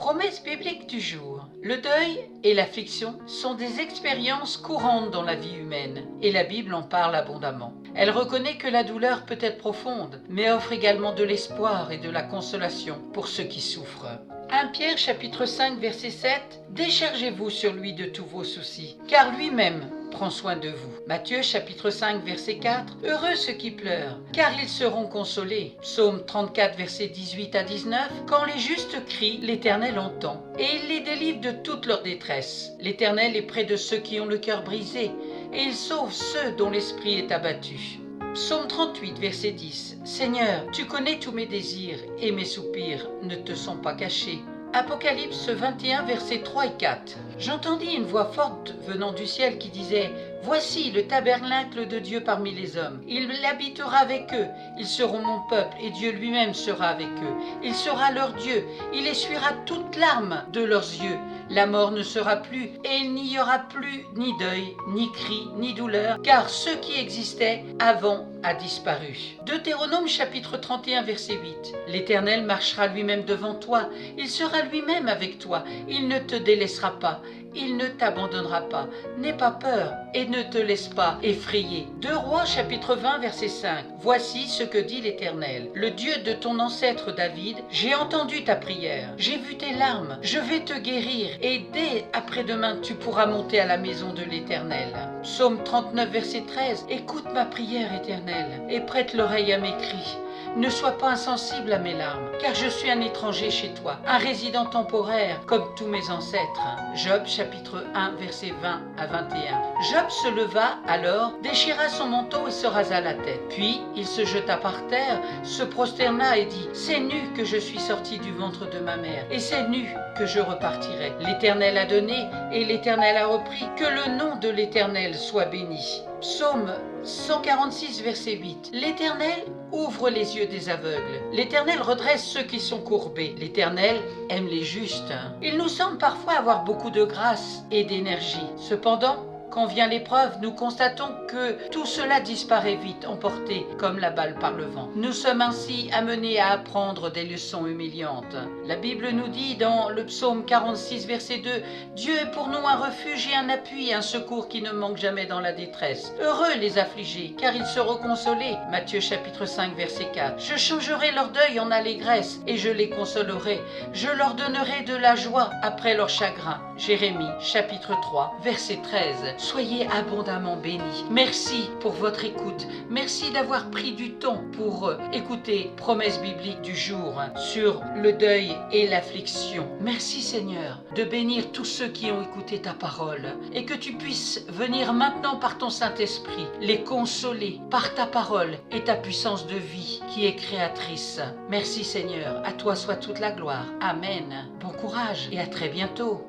Promesse biblique du jour. Le deuil et l'affliction sont des expériences courantes dans la vie humaine et la Bible en parle abondamment. Elle reconnaît que la douleur peut être profonde, mais offre également de l'espoir et de la consolation pour ceux qui souffrent. 1 Pierre chapitre 5 verset 7 « Déchargez-vous sur lui de tous vos soucis, car lui-même prend soin de vous. » Matthieu chapitre 5 verset 4 « Heureux ceux qui pleurent, car ils seront consolés. » Psaume 34 verset 18 à 19 « Quand les justes crient, l'Éternel entend, et il les délivre de toute leur détresse. L'Éternel est près de ceux qui ont le cœur brisé, et il sauve ceux dont l'esprit est abattu. » Psaume 38, verset 10 « Seigneur, tu connais tous mes désirs, et mes soupirs ne te sont pas cachés. » Apocalypse 21, versets 3 et 4 « J'entendis une voix forte venant du ciel qui disait « Voici le tabernacle de Dieu parmi les hommes. Il habitera avec eux. Ils seront mon peuple, et Dieu lui-même sera avec eux. Il sera leur Dieu. Il essuiera toute larme de leurs yeux. La mort ne sera plus, et il n'y aura plus ni deuil, ni cri, ni douleur, car ce qui existait avant a disparu. » Deutéronome chapitre 31 verset 8 « L'Éternel marchera lui-même devant toi, il sera lui-même avec toi, il ne te délaissera pas, il ne t'abandonnera pas. N'aie pas peur et ne te laisse pas effrayer. » 2 Rois chapitre 20 verset 5 « Voici ce que dit l'Éternel, le Dieu de ton ancêtre David, j'ai entendu ta prière, j'ai vu tes larmes, je vais te guérir, et dès après-demain tu pourras monter à la maison de l'Éternel. » Psaume 39 verset 13 « Écoute ma prière, Éternel, et prête l'oreille à mes cris. Ne sois pas insensible à mes larmes, car je suis un étranger chez toi, un résident temporaire comme tous mes ancêtres. » Job chapitre 1 verset 20 à 21. Job se leva alors, déchira son manteau et se rasa la tête. Puis il se jeta par terre, se prosterna et dit « C'est nu que je suis sorti du ventre de ma mère, et c'est nu que je repartirai. L'Éternel a donné, et l'Éternel a repris. Que le nom de l'Éternel soit béni. » Psaume 146 verset 8. L'Éternel ouvre les yeux des aveugles. L'Éternel redresse ceux qui sont courbés. L'Éternel aime les justes. Il nous semble parfois avoir beaucoup de grâce et d'énergie. Cependant, quand vient l'épreuve, nous constatons que tout cela disparaît vite, emporté comme la balle par le vent. Nous sommes ainsi amenés à apprendre des leçons humiliantes. La Bible nous dit dans le psaume 46, verset 2 « Dieu est pour nous un refuge et un appui, un secours qui ne manque jamais dans la détresse. Heureux les affligés, car ils seront consolés. » Matthieu chapitre 5, verset 4 « Je changerai leur deuil en allégresse, et je les consolerai. Je leur donnerai de la joie après leur chagrin. » Jérémie chapitre 3, verset 13 « Soyez abondamment bénis. » Merci pour votre écoute. Merci d'avoir pris du temps pour écouter Promesse biblique du jour sur le deuil et l'affliction. Merci Seigneur de bénir tous ceux qui ont écouté ta parole et que tu puisses venir maintenant par ton Saint-Esprit les consoler par ta parole et ta puissance de vie qui est créatrice. Merci Seigneur. À toi soit toute la gloire. Amen. Bon courage et à très bientôt.